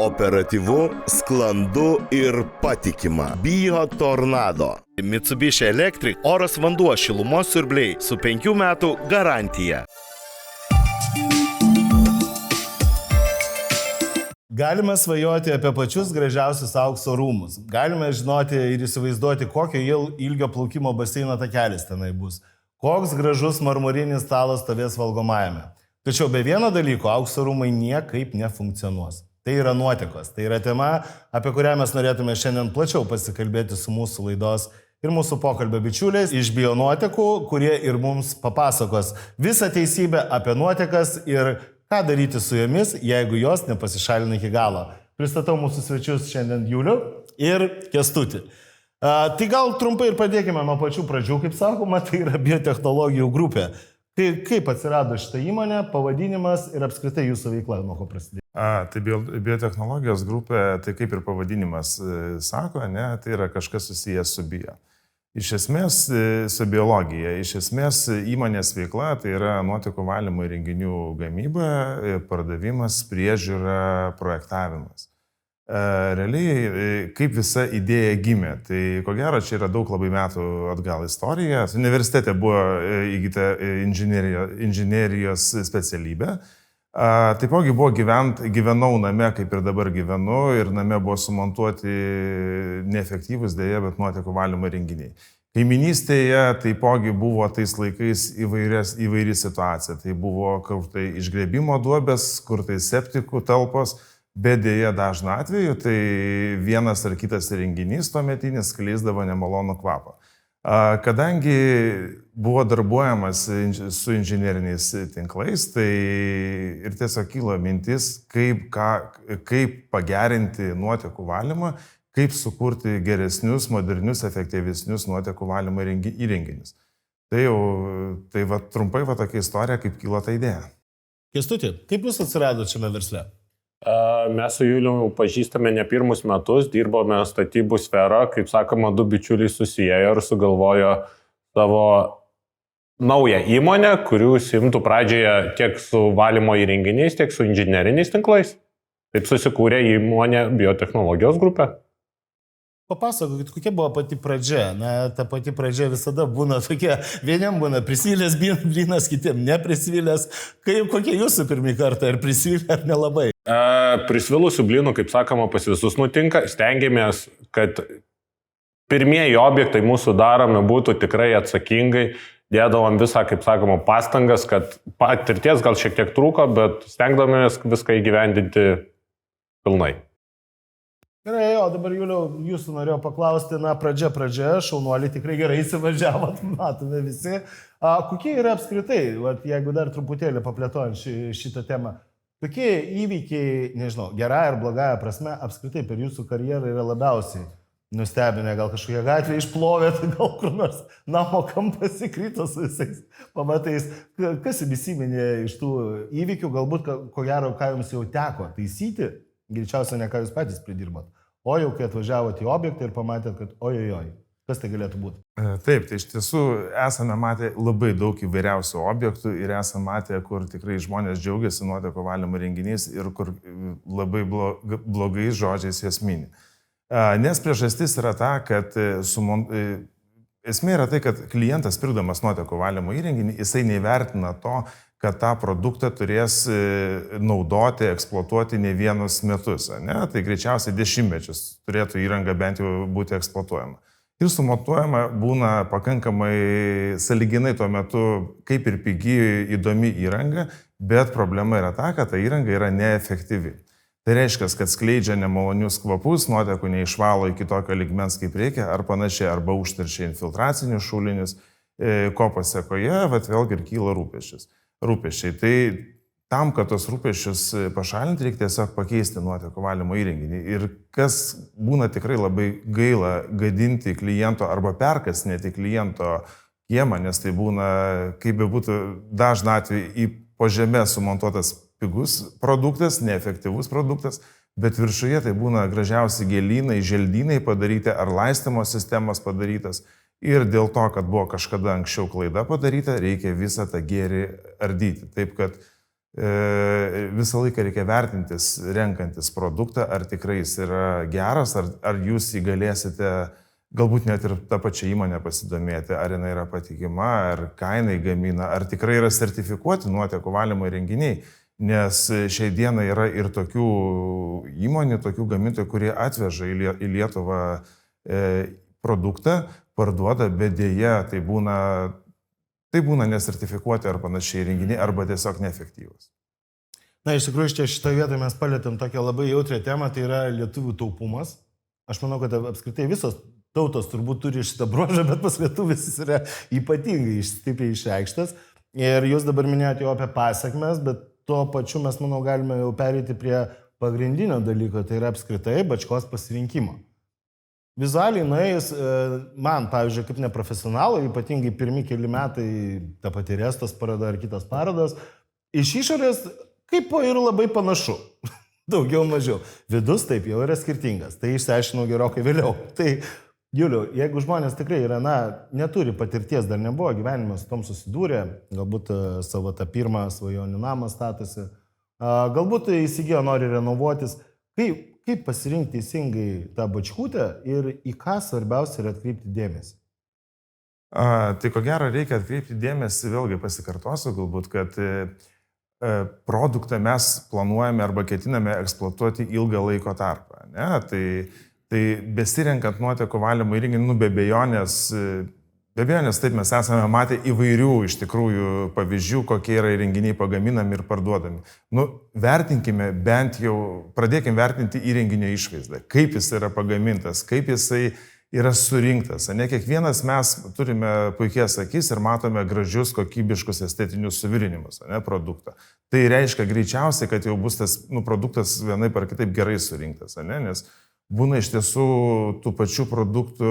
Operatyvu, sklandu ir patikima. Biotornado. Mitsubishi Electric oras vanduo šilumos siurbliai su 5 metų garantija. Galime svajoti apie pačius gražiausius aukso rūmus. Galime žinoti ir įsivaizduoti, kokio ilgio plaukimo baseino takelis tenai bus. Koks gražus marmurinis stalas stovės valgomajame. Tačiau be vieno dalyko aukso rūmai niekaip nefunkcionuos. Tai yra nuotekos. Tai yra tema, apie kurią mes norėtume šiandien plačiau pasikalbėti su mūsų laidos ir mūsų pokalbio bičiuliais iš bionuotekų, kurie ir mums papasakos visą teisybę apie nuotekas ir ką daryti su jomis, jeigu jos nepasišalina iki galo. Pristatau mūsų svečius šiandien Julių ir Kęstutį. Tai gal trumpai ir pradėkime nuo pačių pradžių, kaip sakoma, tai yra biotechnologijų grupė. Tai kaip atsirado šitą įmonę, pavadinimas ir apskritai jūsų veikla, nuo ko prasidėjo? Tai biotechnologijos grupė, tai kaip ir pavadinimas sako, ne, tai yra kažkas susijęs su bio. Iš esmės, su biologija. Iš esmės, įmonės veikla tai yra nuotekų valymo įrenginių gamyba, pardavimas, priežiūra, projektavimas. Realiai, kaip visa idėja gimė, tai ko gero čia yra daug labai metų atgal istorija. Universitete buvo įgyta inžinerijos specialybė. Taipogi gyvenau name, kaip ir dabar gyvenu, ir name buvo sumontuoti neefektyvus dėja, bet nuotekų valymo įrenginiai. Kaiminystėje taipogi buvo tais laikais įvairi situacija. Tai buvo kur tai išgrėbimo duobės, kur tai septikų talpos. Bet dėja dažnu atveju, tai vienas ar kitas įrenginys tuometinis skleisdavo nemalonų kvapą. Kadangi buvo darbuojamas su inžineriniais tinklais, tai ir tiesiog kilo mintis, kaip pagerinti nuotekų valymą, kaip sukurti geresnius, modernius, efektyvesnius nuotekų valymo įrenginius. Tai va, trumpai va tokia istorija, kaip kilo ta idėja. Kęstuti, kaip jūs atsirado šiame versle? Mes su Juliu pažįstame ne pirmus metus, dirbome statybų sferą, kaip sakoma, du bičiuliai susijėjo ir sugalvojo savo naują įmonę, kurių simtų pradžioje tiek su valymo įrenginiais, tiek su inžineriniais tinklais. Taip susikūrė įmonė biotechnologijos grupė. Papasakokit, kokia buvo pati pradžia. Na, ta pati pradžia visada būna tokia, vieniem būna prisvilęs blynas, kitiem neprisvilęs. Kokie jūsų pirmį kartą, ar prisvilę, ar nelabai? Prisvilusių blynų, kaip sakoma, pas visus nutinka. Stengiamės, kad pirmieji objektai mūsų daromi būtų tikrai atsakingai. Dėdavom visą, kaip sakoma, pastangas, kad patirties gal šiek tiek trūko, bet stengdamės viską įgyvendinti pilnai. Gerai, o dabar, Juliau, jūsų norėjau paklausti, na, pradžia, šaunuoliai tikrai gerai įsivažiavo, matome visi. Kokie yra apskritai, jeigu dar truputėlį paplėtojant šitą temą, kokie įvykiai, nežinau, gerąją ar blogąją prasme, apskritai per jūsų karjerą yra labiausiai nustebinę, gal kažkokie gatvė išplovėt, gal kur nors namo kampas įkrito su visais pamatais. Kas įsiminė iš tų įvykių, galbūt, ko gero, ką jums jau teko taisyti? Greičiausiai ne ką jūs patys pridirbot. O jau kai atvažiavote į objektą ir pamatėt, kad ojojoj, kas tai galėtų būti? Taip, tai iš tiesų esame matę labai daug įvairiausių objektų ir esame matę, kur tikrai žmonės džiaugiasi nuotekų valymo renginiais ir kur labai blogais žodžiais jas mini. Nes priežastis yra ta, kad esmė yra tai, kad klientas pirkdamas nuotekų valymo įrenginį, jisai neįvertina to, kad tą produktą turės naudoti, eksploatuoti ne vienus metus. Ne? Tai greičiausiai 10 mečius turėtų įranga bent jau būti eksploatuojama. Ir sumontuojama būna pakankamai sąlyginai tuo metu kaip ir pigi įdomi įranga, bet problema yra ta, kad ta įranga yra neefektyvi. Tai reiškia, kad skleidžia nemalonius kvapus, nuotekų neišvalo iki tokio lygmens kaip reikia, ar panašiai, arba užteršia infiltracinius šulinius, ko pasekoje, vėlgi ir kyla rūpesčiai. Tai tam, kad tos rūpesčius pašalinti, reikia tiesiog pakeisti nuotekų valymo įrenginį. Ir kas būna tikrai labai gaila gadinti kliento arba perkasinėti kliento kiemą, nes tai būna, kaip bebūtų, dažnu atveju į po žemę sumontuotas pigus produktas, neefektyvus produktas, bet viršuje tai būna gražiausi gėlynai, želdynai padaryti ar laistymo sistemos padarytas. Ir dėl to, kad buvo kažkada anksčiau klaida padaryta, reikia visą tą gėrį ardyti. Taip, kad visą laiką reikia vertintis, renkantis produktą, ar tikrai jis yra geras, ar jūs jį galėsite galbūt net ir tą pačią įmonę pasidomėti, ar jinai yra patikima, ar ką jinai gamina, ar tikrai yra sertifikuoti nuotekų valymo įrenginiai. Nes šiai dienai yra ir tokių įmonių, tokių gamintojų, kurie atveža į Lietuvą produktą, parduoda, bet dėja tai būna nesertifikuoti ar panašiai įrenginiai, arba tiesiog neefektyvūs. Na, iš tikrųjų, šitoje vietoje mes palėtėm tokią labai jautrią temą, tai yra lietuvių taupumas. Aš manau, kad apskritai visos tautos turbūt turi šitą bruožą, bet pas lietuvis jis yra ypatingai stipriai išreikštas. Ir jūs dabar minėjote jau apie pasiekmes, bet tuo pačiu mes, manau, galime jau pereiti prie pagrindinio dalyko, tai yra apskritai bačkos pasirinkimo. Vizualiai nuėjus, man, pavyzdžiui, kaip neprofesionalui, ypatingai pirmi keli metai, ta pati Restos paroda ar kitos parodos, iš išorės kaip ir labai panašu, daugiau mažiau. Vidus taip jau yra skirtingas, tai išsiaiškinau gerokai vėliau. Tai, Juliau, jeigu žmonės tikrai yra, neturi patirties, dar nebuvo gyvenime su tom susidūrė, galbūt savo tą pirmą svajonių namą statosi, galbūt įsigijo, nori renovuotis, kaip pasirinkti teisingai tą bačkutę ir į ką svarbiausia yra atkreipti dėmesį? Tai ko gero reikia atkreipti dėmesį, vėlgi pasikartosiu galbūt, kad produktą mes planuojame arba ketiname eksploatuoti ilgą laiko tarpą. Ne? Tai besirenkant nuotekų valymo įrenginį, be abejonės taip mes esame matę įvairių iš tikrųjų pavyzdžių, kokie yra įrenginiai pagaminami ir parduodami. Vertinkime bent jau, pradėkime vertinti įrenginio išvaizdą, kaip jis yra pagamintas, kaip jisai yra surinktas. Ne kiekvienas mes turime puikias akis ir matome gražius, kokybiškus estetinius suvirinimus produktą. Tai reiškia greičiausiai, kad jau bus tas produktas vienaip ar kitaip gerai surinktas, nes būna iš tiesų tų pačių produktų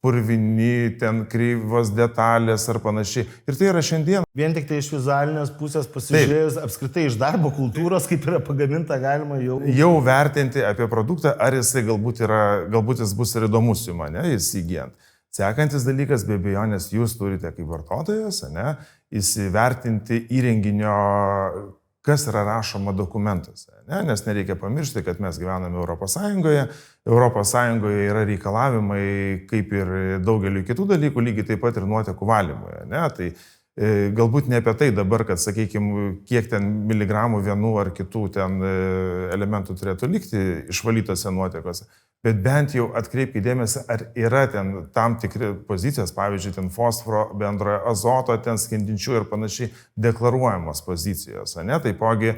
purvini, ten kreivos detalės ar panašiai. Ir tai yra šiandien. Vien tik tai iš vizualinės pusės pasižiūrėjus, apskritai iš darbo kultūros, kaip yra pagaminta, galima jau vertinti apie produktą, ar jisai galbūt jis bus ir įdomus jums, įsigijant. Sekantis dalykas, be abejonės, jūs turite kaip vartotojas, įsivertinti įrenginio, kas yra rašoma dokumentuose. Nes nereikia pamiršti, kad mes gyvename Europos Sąjungoje. Europos Sąjungoje yra reikalavimai, kaip ir daugeliu kitų dalykų, lygiai taip pat ir nuotekų valymoje. Tai galbūt ne apie tai dabar, kad, sakykime, kiek ten miligramų vienų ar kitų ten elementų turėtų likti išvalytose nuotekose, bet bent jau atkreipkite dėmesį, ar yra ten tam tikri pozicijos, pavyzdžiui, ten fosforo, bendrojo azoto, ten skendinčių ir panašiai deklaruojamos pozicijos. Taipogi,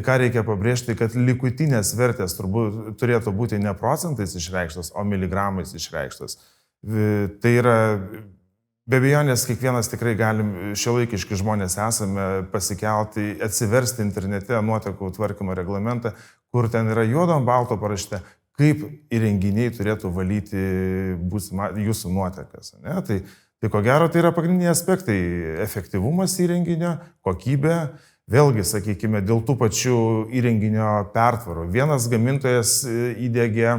ką reikia pabrėžti, kad likutinės vertės turėtų būti ne procentais išreikštos, o miligramais išreikštos. Tai yra, be abejonės, kiekvienas tikrai galim, šiuolaikiški žmonės esame, pasikelti, atsiversti internete nuotekų tvarkymo reglamentą, kur ten yra juodo ant balto parašyta, kaip įrenginiai turėtų valyti jūsų nuotekas. Tai ko gero, tai yra pagrindiniai aspektai - efektyvumas įrenginio, kokybė. Vėlgi, sakykime, dėl tų pačių įrenginio pertvarų. Vienas gamintojas įdėgė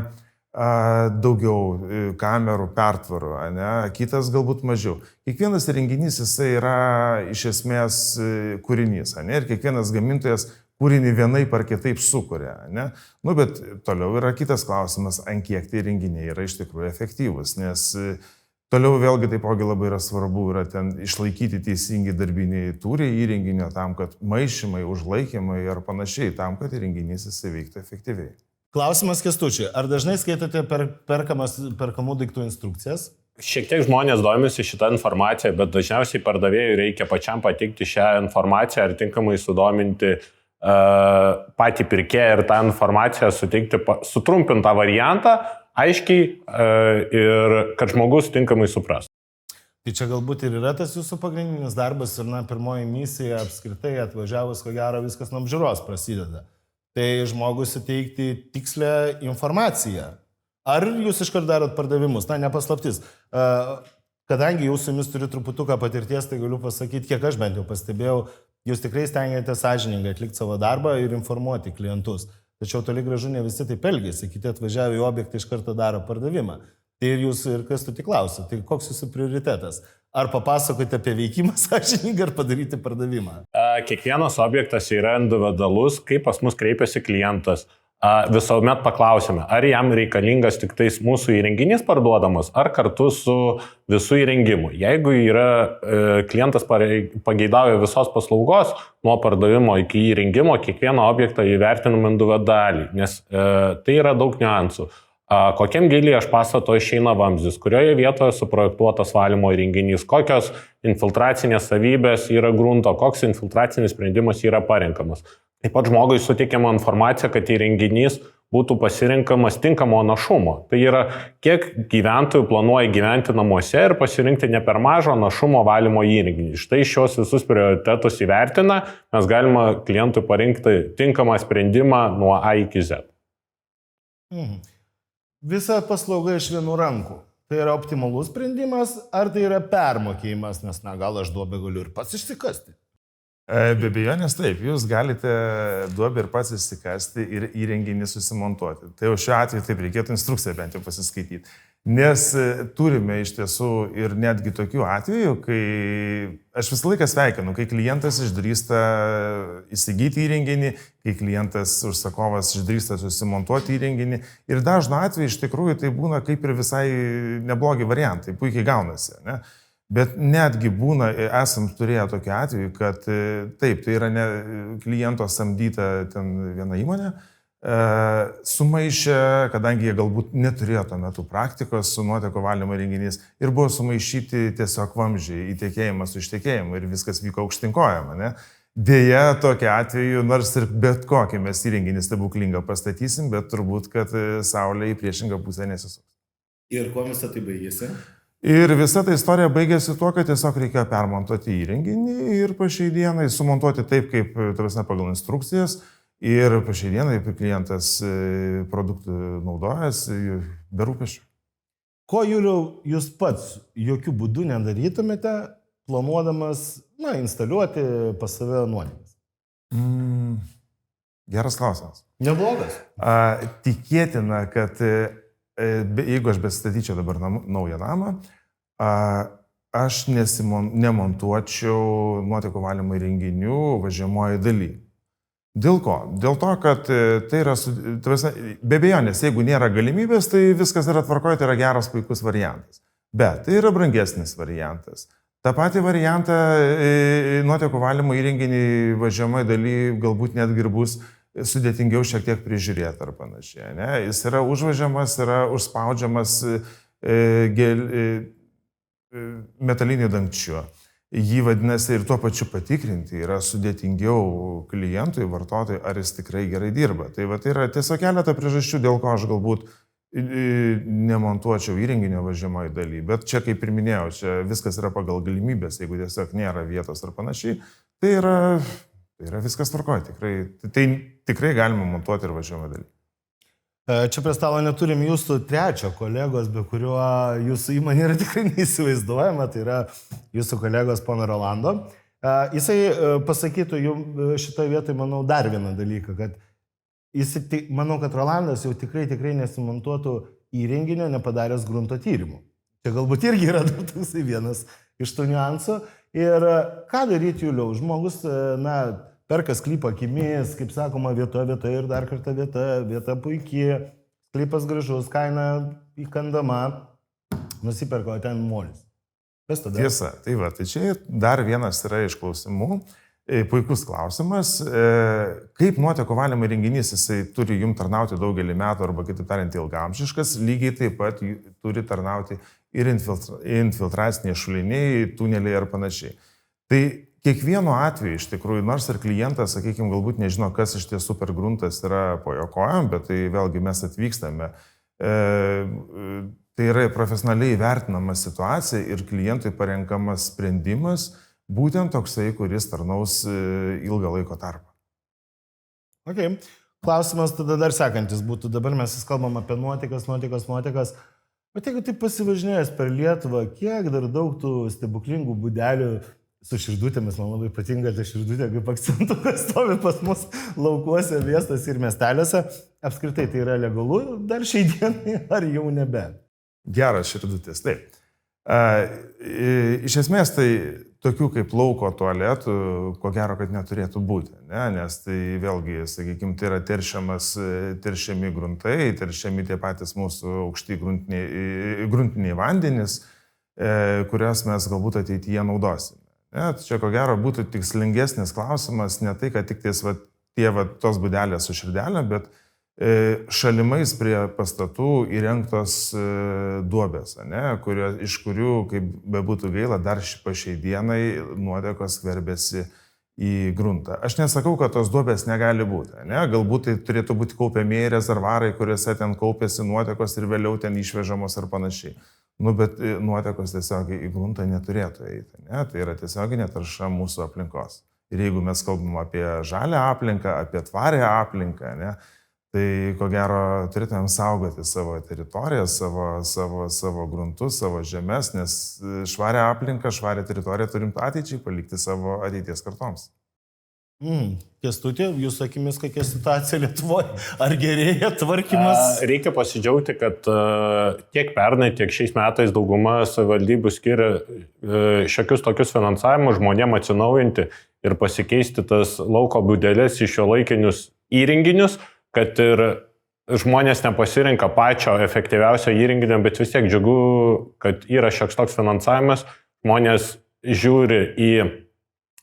daugiau kamerų pertvarų, kitas galbūt mažiau. Kiekvienas įrenginys jisai yra iš esmės kūrinys, ir kiekvienas gamintojas kūrinį vienaip ar kitaip sukuria. Bet toliau yra kitas klausimas, ant kiek tai įrenginiai yra iš tikrųjų efektyvus, nes toliau vėlgi taipogi labai yra svarbu ten išlaikyti teisingi darbiniai tūriai įrenginio tam, kad maišymai, užlaikymai ar panašiai, tam, kad įrenginys jisai veiktų efektyviai. Klausimas Kęstučiui, ar dažnai skaitote perkamų daiktų instrukcijas? Šiek tiek žmonės domisi šitą informaciją, bet dažniausiai pardavėjui reikia pačiam pateikti šią informaciją ar tinkamai sudominti patį pirkėją ir tą informaciją suteikti sutrumpintą variantą, aiškiai ir kad žmogus tinkamai supras. Tai čia galbūt ir yra tas jūsų pagrindinis darbas ir pirmoji misija apskritai atvažiavus, ko gero viskas nuo apžiūros prasideda. Tai žmogus suteikti tikslę informaciją. Ar jūs iškart darot pardavimus? Nepaslaptis. Kadangi jūs su jumis turiu truputuką patirties, tai galiu pasakyti, kiek aš bent jau pastebėjau, jūs tikrai stengiatės sąžiningai atlikti savo darbą ir informuoti klientus. Tačiau toli gražu ne visi taip elgiasi, kiti atvažiavę į objektą iš karto daro pardavimą. Tai ir jūs ir Kęstuti klausia, tai koks jūsų prioritetas? Ar papasakoti apie veikimą sąžiningą ar padaryti pardavimą? Kiekvienas objektas yra individualus, kaip pas mus kreipiasi klientas. Visuomet paklausime, ar jam reikalingas tik tais mūsų įrenginys parduodamas, ar kartu su visų įrengimu. Jeigu yra klientas pageidauja visos paslaugos, nuo pardavimo iki įrengimo, kiekvieną objektą įvertinam individualiai, nes tai yra daug niuansų. Kokiam gilyje iš pastato išeina vamzdis, kurioje vietoje suprojektuotas valymo įrenginys, kokios infiltracinės savybės yra grunto, koks infiltracinis sprendimas yra parenkamas. Taip pat žmogui suteikiama informacija, kad įrenginys būtų pasirinkamas tinkamo našumo. Tai yra, kiek gyventojų planuoja gyventi namuose ir pasirinkti ne per mažo našumo valymo įrenginį. Štai šios visus prioritetus įvertina, mes galime klientui parinkti tinkamą sprendimą nuo A iki Z. Visa paslauga iš vienų rankų. Tai yra optimalus sprendimas, ar tai yra permokėjimas, nes gal aš duobę galiu ir pats išsikasti? Be abejonės taip, jūs galite duobę ir pats įsikasti ir įrenginį susimontuoti. Tai jau šiuo atveju taip reikėtų instrukciją bent jau pasiskaityti. Nes turime iš tiesų ir netgi tokių atvejų, kai aš visą laiką sveikinu, kai klientas išdrįsta įsigyti įrenginį, kai klientas užsakovas išdrįsta susimontuoti įrenginį. Ir dažnu atveju iš tikrųjų tai būna kaip ir visai neblogi variantai, puikiai gaunasi. Ne? Bet netgi būna, esam turėję tokį atvejį, kad taip, tai yra ne kliento samdyta ten viena įmonė, sumaišė, kadangi jie galbūt neturėjo tuo metu praktikos su nuotekų valymo įrenginys ir buvo sumaišyti tiesiog vamzdžiai, įtekėjimas su ištekėjimu ir viskas vyko aukštinkojama. Ne? Deja, tokiu atveju, nors ir bet kokį mes įrenginį stebuklingą pastatysim, bet turbūt, kad saulė į priešingą pusę nesisuks. Ir kuo visą tai baigėsi? Ir visa ta istorija baigėsi tuo, kad tiesiog reikėjo permontuoti įrenginį ir po šiai dienai sumontuoti taip, kaip pagal instrukcijas. Ir po šiai dienai klientas produktų naudojas be rūpesčių. Ko, Juliau, jūs pats jokių būdų nedarytumėte, planuodamas, instaliuoti pas save nuodėmes? Geras klausimas. Neblogas. Tikėtina, kad jeigu aš bestatyčiau dabar naują namą, aš nemontuočiau nuotekų valymo įrenginių važiuojamoje daly. Dėl ko? Dėl to, kad tai yra, be abejonės, jeigu nėra galimybės, tai viskas yra tvarkoje, tai yra geras, puikus variantas. Bet tai yra brangesnis variantas. Ta pati variantą nuotekų valymo įrenginį važiuojamoje daly galbūt netgi ir bus sudėtingiau šiek tiek prižiūrėti ar panašiai. Ne? Jis yra užvažiamas, yra užspaudžiamas metaliniu dangčiu. Jį vadinasi ir tuo pačiu patikrinti yra sudėtingiau klientui, vartotojui, ar jis tikrai gerai dirba. Tai yra tiesiog keletą priežasčių, dėl ko aš galbūt nemontuočiau įrenginio važiuojamoje daly. Bet čia, kaip ir minėjau, čia viskas yra pagal galimybės, jeigu tiesiog nėra vietos ar panašiai, tai yra viskas tvarkoje. Tai tikrai galima montuoti ir važiuojamoje daly. Čia prie stalo neturim jūsų trečio kolegos, be kurio jūsų įmonė yra tikrai neįsivaizduojama, tai yra jūsų kolegos pono Rolando. Jisai pasakytų jums šitoje vietoje, manau, dar vieną dalyką, kad manau, kad Rolandas jau tikrai nesimontuotų įrenginio nepadaręs grunto tyrimų. Čia galbūt irgi yra toksai vienas iš tų niuansų. Ir ką daryti, Juliau? Žmogus, perka sklypą akimis, kaip sakoma, vieta ir dar kartą vieta puikiai, sklypas gražus, kaina įkandama, nusiperka, o ten molis. Kas tada? Tiesa, tai čia dar vienas yra iš klausimų. Puikus klausimas. Kaip nuotekų valymo įrenginys, jisai turi jums tarnauti daugelį metų arba, kitaip tariant, ilgaamžiškas, lygiai taip pat turi tarnauti ir infiltraciniai šuliniai, tuneliai ar panašiai. Tai kiekvienu atveju, iš tikrųjų, nors ir klientas, sakykime, galbūt nežino, kas iš tiesų per gruntas yra po jo kojom, bet tai vėlgi mes atvykstame. Tai yra profesionaliai vertinama situacija ir klientui parenkamas sprendimas, būtent toksai, kuris tarnaus ilgą laiko tarpą. Ok. Klausimas tada dar sekantis būtų. Dabar mes kalbam apie nuotekas. Bet jeigu taip pasivažinėjęs per Lietuvą, kiek dar daug tų stebuklingų būdelių su širdutėmis, man labai patinka ta širdutė, kaip akcentukas stovi pas mus laukuose, miestuose ir miesteliuose. Apskritai tai yra legalu dar šiai dienai, ar jau nebe? Geras širdutės, taip. Iš esmės tai tokių kaip lauko tualetų, ko gero, kad neturėtų būti, ne? Nes tai vėlgi, sakykime, tai yra teršiami gruntai, teršiami tie patys mūsų aukšti gruntiniai vandenys, kurias mes galbūt ateityje naudosime. Ne? Čia ko gero būtų tikslingesnis klausimas, ne tai, kad tik tos būdelės su širdelė, bet šalimais prie pastatų įrengtos duobės, iš kurių, kaip bebūtų gaila, dar po šiai dienai nuotekos skverbėsi į gruntą. Aš nesakau, kad tos duobės negali būti. Galbūt tai turėtų būti kaupiamieji rezervarai, kuriuose ten kaupėsi nuotekos ir vėliau ten išvežamos ar panašiai. Bet nuotekos tiesiog į gruntą neturėtų eiti. Tai yra tiesioginė tarša mūsų aplinkos. Ir jeigu mes kalbam apie žalią aplinką, apie tvarę aplinką, tai ko gero turėtumėm saugoti savo teritoriją, savo gruntus, savo žemės, nes švarę aplinką, švarę teritoriją turim ateičiai palikti savo ateities kartoms. Kęstuti, jūsų akimis kokia situacija Lietuvoje? Ar gerėja tvarkymas? Reikia pasidžiaugti, kad tiek pernai, tiek šiais metais dauguma savivaldybių skiria šiokius tokius finansavimus žmonėm atsinaujinti ir pasikeisti tas lauko būdelės į šiuolaikinius įrenginius, kad ir žmonės nepasirinka pačio efektyviausio įrenginio, bet vis tiek džiugu, kad yra šioks toks finansavimas, žmonės žiūri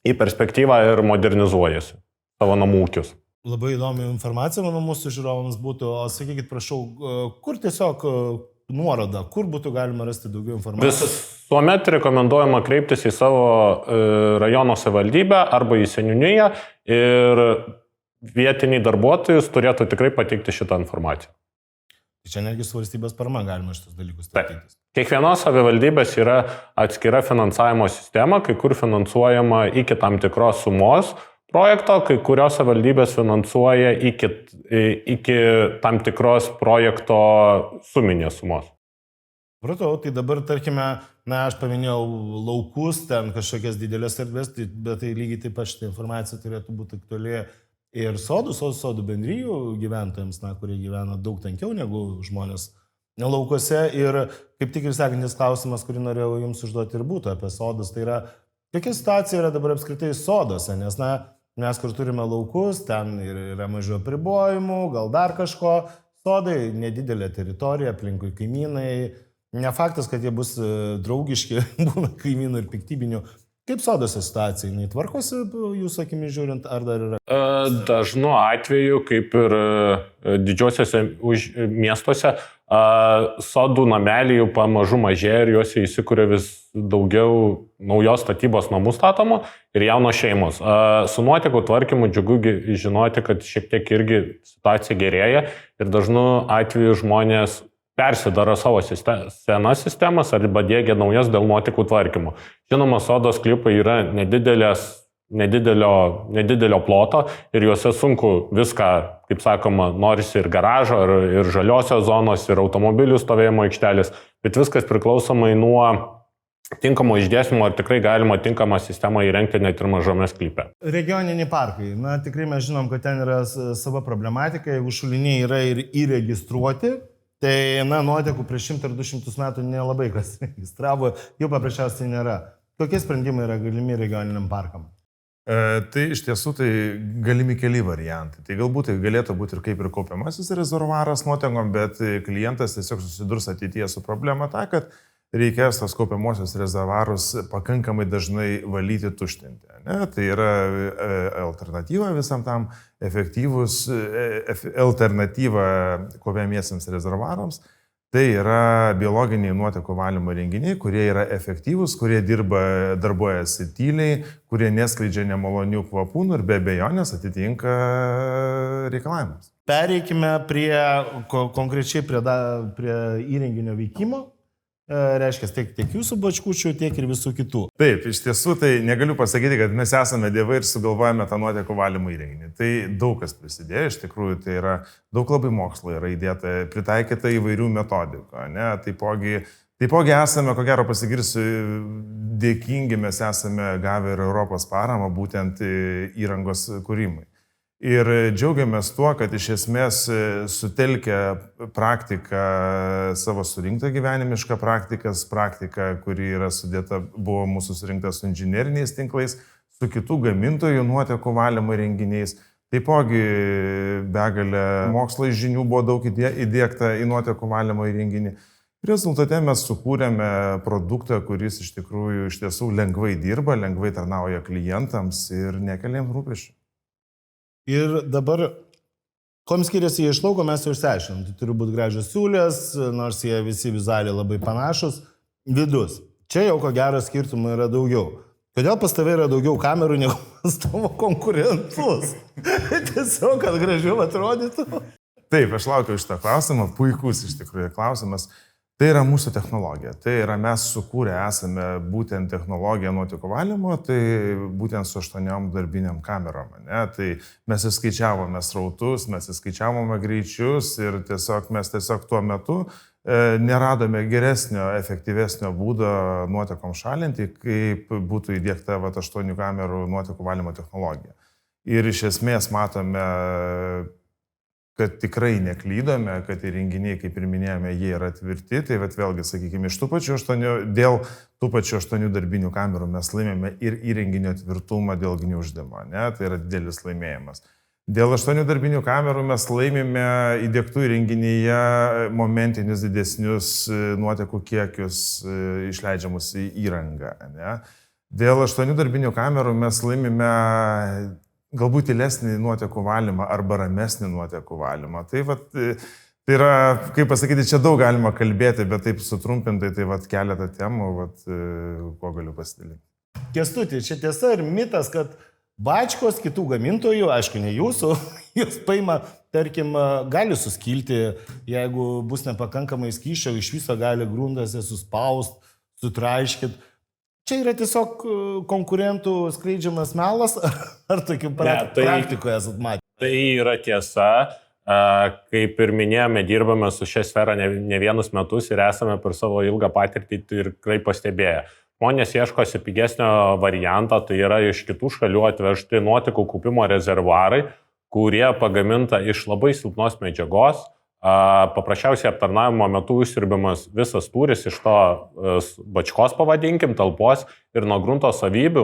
į perspektyvą ir modernizuojasi savo namų ūkius. Labai įdomi informacija, manau, mūsų žiūrovams būtų. O sakykit, prašau, kur tiesiog nuoroda, kur būtų galima rasti daugiau informacijos? Visuomet rekomenduojama kreiptis į savo rajono savivaldybę arba į seniūniją ir vietiniai darbuotojus turėtų tikrai pateikti šitą informaciją. Čia netgi su valstybės parama galima šitus dalykus statytis. Kiekvienos savivaldybės yra atskira finansavimo sistema, kai kur finansuojama iki tam tikros sumos projekto, kai kurios savivaldybės finansuoja iki tam tikros projekto suminės sumos. Pratau, tai dabar, tarkime, aš paminėjau laukus, ten kažkokias didelės erdvės, bet tai lygiai taip pat šitą informaciją turėtų būti aktuali ir sodų bendrijų gyventojams, kurie gyvena daug tankiau negu žmonės laukuose. Ir kaip tik ir sekantis klausimas, kurį norėjau jums užduoti ir būtų apie sodus, tai yra, kokia situacija yra dabar apskritai sodose, nes mes kur turime laukus, ten yra mažiau apribojimų, gal dar kažko, sodai nedidelė teritorija, aplinkui kaimynai, ne faktas, kad jie bus draugiški, būna kaimynų ir piktybinių. Kaip sodose situacija, jinai tvarkosi jūsų akimis žiūrint, ar dar yra? Dažnu atveju, kaip ir didžiosiuose miestuose, sodų nameliai pamažu mažėja ir juose įsikuria vis daugiau naujos statybos namų statomų ir jaunos šeimos. Su nuotekų tvarkymu džiugu žinoti, kad šiek tiek irgi situacija gerėja ir dažnu atveju žmonės persidaro savo senas sistemas arba diegia naujas dėl nuotekų tvarkymo. Žinoma, sodo sklypai yra nedidelio ploto ir juose sunku viską, kaip sakoma, norisi ir garažo, ir žaliosios zonos, ir automobilių stovėjimo aikštelės, bet viskas priklausomai nuo tinkamo išdėstymo, ar tikrai galima tinkamą sistemą įrengti net ir mažame sklype. Regioniniai parkai. Tikrai mes žinom, kad ten yra sava problematika, jeigu šuliniai yra ir įregistruoti, tai, nuotekų prieš 100 ar 200 metų nelabai kas registravo, jų paprasčiausiai nėra. Kokie sprendimai yra galimi regioniniam parkam? Tai iš tiesų tai galimi keli variantai. Tai galbūt tai galėtų būti ir kaip ir kaupiamasis rezervuaras nuotekom, bet klientas tiesiog susidurs ateityje su problema ta, kad reikės tos kaupiamosios rezervuarus pakankamai dažnai valyti, tuštinti. Tai yra alternatyva visam tam, alternatyva kaupiamiesiams rezervuarams. Tai yra biologiniai nuotekų valymo renginiai, kurie yra efektyvūs, kurie darbuojasi tyliai, kurie neskleidžia nemalonių kvapų ir be abejonės atitinka reikalavimus. Pereikime konkrečiai prie įrenginio veikimo. Reiškia, tiek jūsų bačkučių, tiek ir visų kitų. Taip, iš tiesų tai negaliu pasakyti, kad mes esame dievai ir sugalvojame tą nuotekų valymo įrenginį. Tai daug kas prisidėjo, iš tikrųjų tai yra daug labai mokslo yra įdėta, pritaikyta įvairių metodikų. Taipogi esame, ko gero pasigirsiu, dėkingi, mes esame gavę ir Europos paramą būtent įrangos kūrimui. Ir džiaugiamės tuo, kad iš esmės sutelkia praktiką, savo surinktą gyvenimišką praktiką, kuri yra sudėta, buvo mūsų surinkta su inžineriniais tinklais, su kitų gamintojų nuotekų valymo įrenginiais. Taipogi begalė mokslo žinių buvo daug įdėkta į nuotekų valymo įrenginį. Rezultate mes sukūrėme produktą, kuris iš tiesų lengvai dirba, lengvai tarnauja klientams ir nekelia jiems rūpesčių. Ir dabar, kom skiriasi jie iš lauko, mes jau išsiaiškinom. Tai turi būti gražios siūlės, nors jie visi vizualiai labai panašus. Vidus. Čia jau ko gero skirtumų yra daugiau. Kodėl pas tave yra daugiau kamerų negu pas tavo konkurentus? Tiesiog, kad gražiau atrodytų. Taip, aš laukiu šitą klausimą, puikus iš tikrųjų klausimas. Tai yra mūsų technologija. Tai yra mes sukūrę esame būtent technologiją nuotekų valymo, tai būtent su 8 darbiniam kamerom. Ne? Tai mes įskaičiavome srautus, mes įskaičiavome greičius ir mes tiesiog tuo metu neradome geresnio, efektyvesnio būdo nuotekom šalinti, kaip būtų įdiegta 8 kamerų nuotekų valymo technologija. Ir iš esmės matome, kad tikrai neklydome, kad įrenginiai, kaip ir minėjome, jie yra tvirti. Tai vėlgi, sakykime, dėl tų pačių 8 darbinių kamerų mes laimėjome ir įrenginio tvirtumą dėl gniuždymo. Tai yra didelis laimėjimas. Dėl 8 darbinių kamerų mes laimėjome įdiegtų įrenginyje momentinius didesnius nuotekų kiekius išleidžiamus į įrangą. Ne? Dėl 8 darbinių kamerų mes laimėjome galbūt tylesnį nuotekų valymą arba ramesnį nuotekų valymą. Tai yra, kaip pasakyti, čia daug galima kalbėti, bet taip sutrumpintai, tai keletą temų, kuo galiu pasidalinti. Kęstuti, čia tiesa ir mitas, kad bačkos kitų gamintojų, aišku, ne jūsų, jūs paima, tarkim, gali suskilti, jeigu bus nepakankamai skysčio, iš viso gali grundas suspaust, sutraiškit. Čia yra tiesiog konkurentų skleidžiamas melas, ar tokių praktikoje esat matę? Tai yra tiesa. Kaip ir minėjome, dirbame su šia sfera ne vienus metus ir esame per savo ilgą patirtį tikrai pastebėję. Žmonės ieškosi pigesnio varianto, tai yra iš kitų šalių atvežti nuotekų kaupimo rezervuarai, kurie pagaminta iš labai silpnos medžiagos. Paprasčiausiai aptarnavimo metu užsirbimas visas tūris iš to bačkos, pavadinkim, talpos ir nuo grunto savybių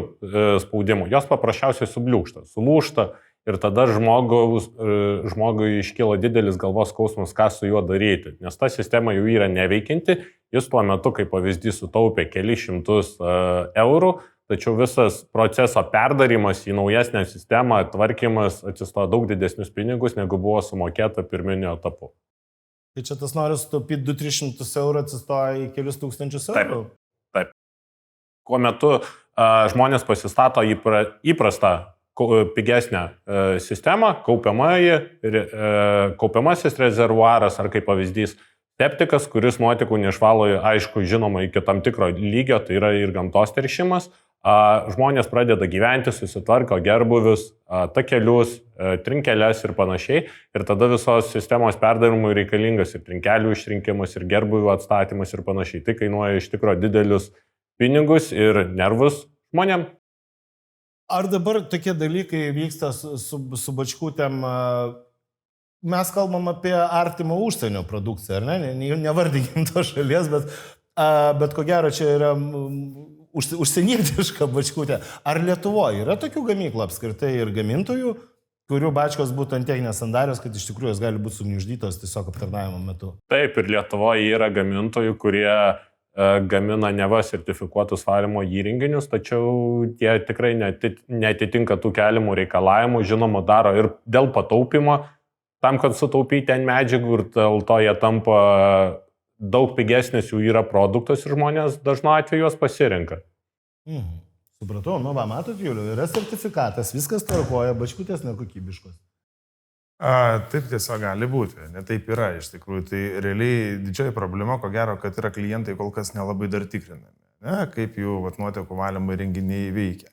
spaudimų. Jos paprasčiausiai subliūkšta, sulūšta ir tada žmogui iškyla didelis galvos skausmas, ką su juo daryti. Nes ta sistema jau yra neveikinti, jis tuo metu, kaip pavyzdys, sutaupė kelis šimtus eurų, tačiau visas proceso perdarimas į naujesnę sistemą, tvarkymas atsistoja daug didesnius pinigus, negu buvo sumokėta pirminio etapu. Tai čia tas nori sutaupyti 200-300 eurų, atsistoja į kelius tūkstančius eurų? Taip. Kuo metu žmonės pasistato įprastą pigesnę sistemą, kaupiamasis rezervuaras ar kaip pavyzdys septikas, kuris nuotekų neišvalo, aišku, žinoma, iki tam tikro lygio, tai yra ir gamtos teršimas. Žmonės pradeda gyventi, susitvarko gerbuvius, takelius, trinkeles ir panašiai. Ir tada visos sistemos perdavimui reikalingas ir trinkelių išrinkimas, ir gerbuvių atstatymas ir panašiai. Tai kainuoja iš tikrųjų didelius pinigus ir nervus žmonėm. Ar dabar tokie dalykai vyksta su bačkutėm? Mes kalbam apie artimą užsienio produkciją, ar ne? Nevardykim to šalies, bet ko gero čia yra užsienietiška bačkutė. Ar Lietuvoje yra tokių gamyklų apskritai ir gamintojų, kurių bačkos būtų ant techninės sandarios, kad iš tikrųjų jos gali būti sugniuždytos tiesiog aptarnavimo metu? Taip, ir Lietuvoje yra gamintojų, kurie gamina neva sertifikuotus valymo įrenginius, tačiau jie tikrai neatitinka tų keliamų reikalavimų, žinoma, daro ir dėl pataupimo, tam, kad sutaupyti ant medžiagų ir dėl to jie tampa daug pigesnis jų yra produktas ir žmonės dažnu atveju juos pasirenka. Supratau, matot, Juliau, yra sertifikatas, viskas tvarkoja, bačkutės nekokybiškos. Taip tiesiog gali būti, ne taip yra iš tikrųjų. Tai realiai didžioji problema, ko gero, kad yra klientai kol kas nelabai dar tikrinami, kaip jų nuotekų valymo įrenginiai veikia.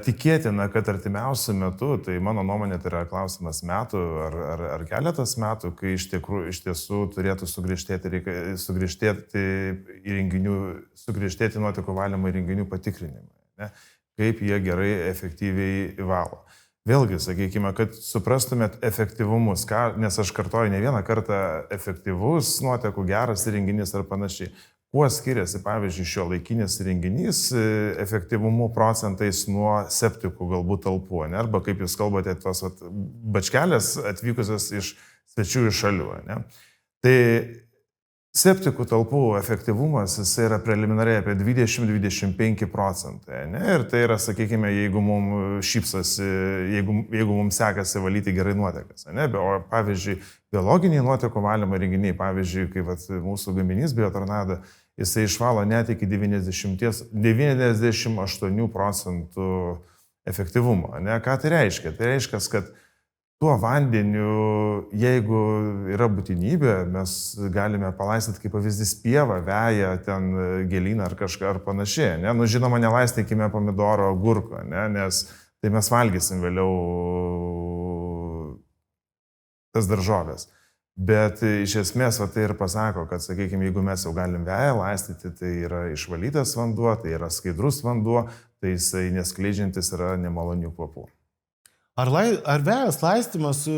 Tikėtina, kad artimiausiu metu, tai mano nuomonė tai yra klausimas metų ar keletas metų, kai iš tiesų turėtų sugriežtėti nuotekų valymo įrenginių patikrinimai, kaip jie gerai, efektyviai valo. Vėlgi, sakykime, kad suprastumėt efektyvumus, nes aš kartoju ne vieną kartą efektyvus nuotekų geras įrenginys ar panašiai. Kuo skiriasi, pavyzdžiui, šio laikinis įrenginys efektyvumu procentais nuo septikų galbūt talpų, ne? Arba kaip jūs kalbate, tos bačkelės atvykusios iš svečiųjų šalių. Ne? Tai septikų talpų efektyvumas jis yra preliminariai apie 20-25 procentai. Ne? Ir tai yra, sakykime, jeigu mums šypsosi, jeigu mums sekasi valyti gerai nuotekas. Ne? O pavyzdžiui, biologiniai nuotekų valymo įrenginiai, pavyzdžiui, kaip mūsų gaminys Biotornado, jisai išvalo net iki 98 procentų efektyvumo. Ne? Ką tai reiškia? Tai reiškia, kad tuo vandeniu, jeigu yra būtinybė, mes galime palaistyti kaip pavyzdys pievą, veją, ten gėlyną ar kažką ar panašiai. Ne? Nu, žinoma, nelaistykime pomidoro, agurko, ne? Nes tai mes valgysim vėliau tas daržovės. Bet iš esmės tai ir pasako, kad, sakykime, jeigu mes jau galim veją laistyti, tai yra išvalytas vanduo, tai yra skaidrus vanduo, tai jisai neskleidžiantis yra nemalonių kvapų. Ar vėjas laistymas su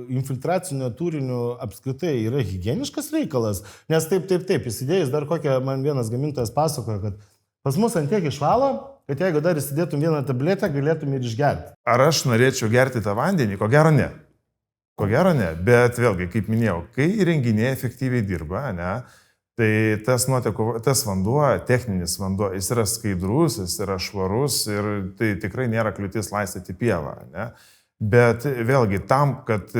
infiltraciniu turiniu apskritai yra higieniškas reikalas? Nes taip, įsidėjus dar kokią, man vienas gamintojas pasakojo, kad pas mus ant tiek išvalo, kad jeigu dar įsidėtum vieną tabletę, galėtum ir išgerti. Ar aš norėčiau gerti tą vandenį? Ko gero ne. Bet vėlgi, kaip minėjau, kai įrenginiai efektyviai dirba, ne, tai tas vanduo, techninis vanduo, jis yra skaidrus, jis yra švarus ir tai tikrai nėra kliūtis laistyti pievą. Ne? Bet vėlgi tam, kad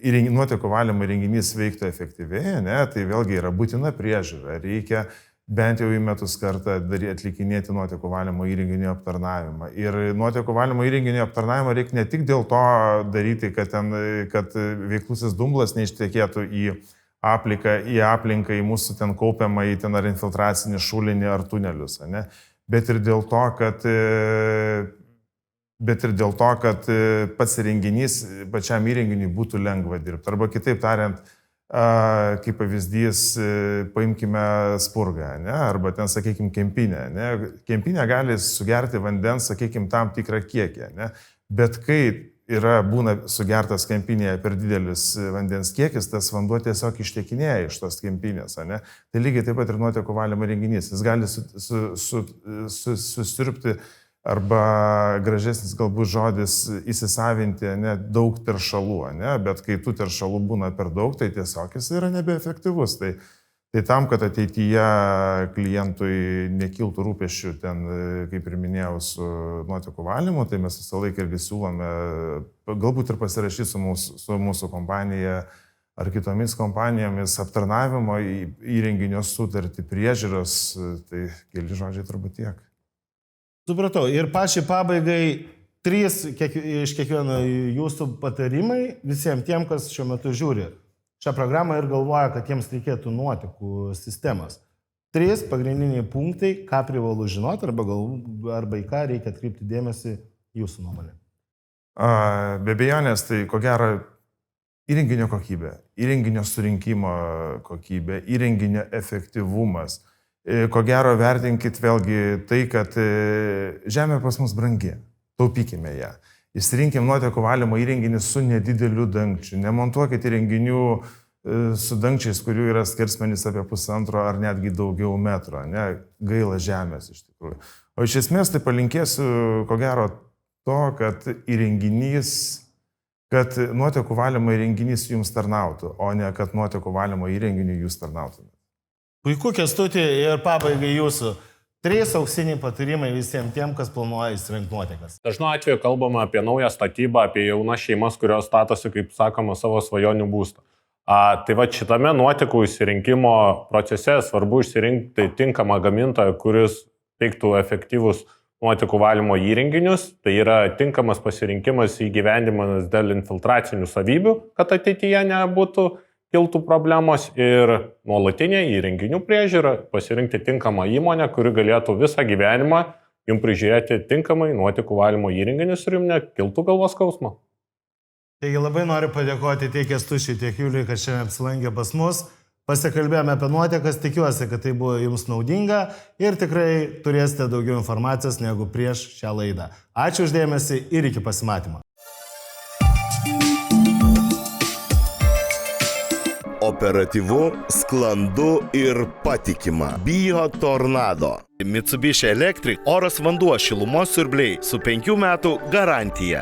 nuotekų valymo įrenginys veiktų efektyviai, ne, tai vėlgi yra būtina priežiūra. Reikia bent jau į metus kartą atlikinėti nuotekų valymo įrenginio aptarnavimą. Ir nuotekų valymo įrenginio aptarnavimą reikia ne tik dėl to daryti, kad veiklusis dumblas neištekėtų į aplinką, į mūsų ten kaupiamą į ten ar infiltracinį šulinį ar tunelius, ne? Bet ir dėl to, kad pats įrenginys, pačiam įrenginiui būtų lengva dirbti. Arba kitaip tariant, kaip pavyzdys, paimkime spurgą, ne? Arba ten, sakykime, kempinę. Ne? Kempinė gali sugerti vandens, sakykime, tam tikrą kiekį. Ne? Bet kai būna sugertas kempinėje per didelis vandens kiekis, tas vanduo tiesiog ištekinėja iš tos kempinės. Ne? Tai lygiai taip pat ir nuotekų valymo įrenginys. Jis gali susirpti arba gražesnis galbūt žodis įsisavinti daug teršalų. Ne? Bet kai tų teršalų būna per daug, tai tiesiog jis yra nebeefektyvus. Tai tam, kad ateityje klientui nekiltų rūpesčių ten, kaip ir minėjau, su nuotekų valymu, tai mes visą laiką irgi siūlome galbūt ir pasirašyti su mūsų kompanija ar kitomis kompanijomis aptarnavimo įrenginio sutartį, priežiūros, tai keli žodžiai turbūt tiek. Supratau. Ir pačiai pabaigai 3 iš kiekvieno jūsų patarimai visiems tiem, kas šiuo metu žiūri šią programą ir galvoja, kad jiems reikėtų nuotekų sistemas. 3 pagrindiniai punktai, ką privalu žinoti arba į ką reikia atkreipti dėmesį jūsų nuomonė. Be abejonės, tai ko gero įrenginio kokybė, įrenginio surinkimo kokybė, įrenginio efektyvumas. Ko gero vertinkit vėlgi tai, kad žemė pas mus brangi, taupykime ją. Išsirinkim nuotekų valymo įrenginį su nedideliu dangčiu. Nemontuokit įrenginių su dangčiais, kurių yra skersmenis apie 1,5 ar netgi daugiau metro. Ne? Gaila žemės iš tikrųjų. O iš esmės tai palinkėsiu, ko gero, to, kad nuotekų valymo įrenginys jums tarnautų, o ne kad nuotekų valymo įrenginių jūs tarnautumėte. Puiku, Kęstuti, ir pabaigai jūsų. 3 auksiniai patarimai visiems tiem, kas planuoja įsirengti nuotekas. Dažnu atveju kalbama apie naują statybą, apie jaunas šeimas, kurios statosi, kaip sakoma, savo svajonių būstą. Tai va šitame nuotekų įsirinkimo procese svarbu išsirinkti tinkamą gamintoją, kuris teiktų efektyvus nuotekų valymo įrenginius. Tai yra tinkamas pasirinkimas įgyvendinimas dėl infiltracinių savybių, kad ateityje nebūtų kiltų problemos, ir nuolatinė įrenginių priežiūra, pasirinkti tinkamą įmonę, kuri galėtų visą gyvenimą jums prižiūrėti tinkamai nuotekų valymo įrenginius ir jums nekiltų galvos skausmo. Taigi labai noriu padėkoti tiek Kęstučiui, tiek Juliui, kad šiandien apsilankė pas mus. Pasikalbėjome apie nuotekas, tikiuosi, kad tai buvo jums naudinga ir tikrai turėsite daugiau informacijos negu prieš šią laidą. Ačiū uždėmesi ir iki pasimatymo. Operatyvu, sklandu ir patikima. Biotornado. Mitsubishi Electric oras vanduo šilumos siurbliai su 5 metų garantija.